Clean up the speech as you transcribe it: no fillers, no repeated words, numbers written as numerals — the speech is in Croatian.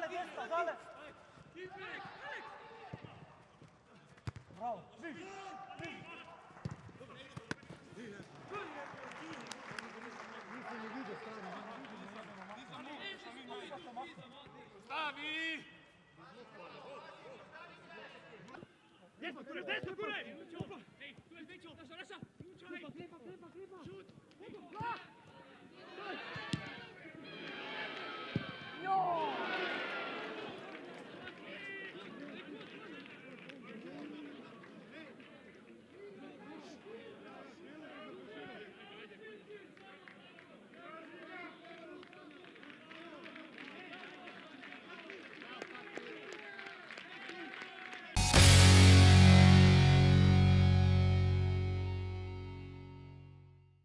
Gale, desna, Gale! Bravo! Stavi! Desno, Ture! Desno, Ture! Ej, tu je Bećo! Naša! Šut! Šut!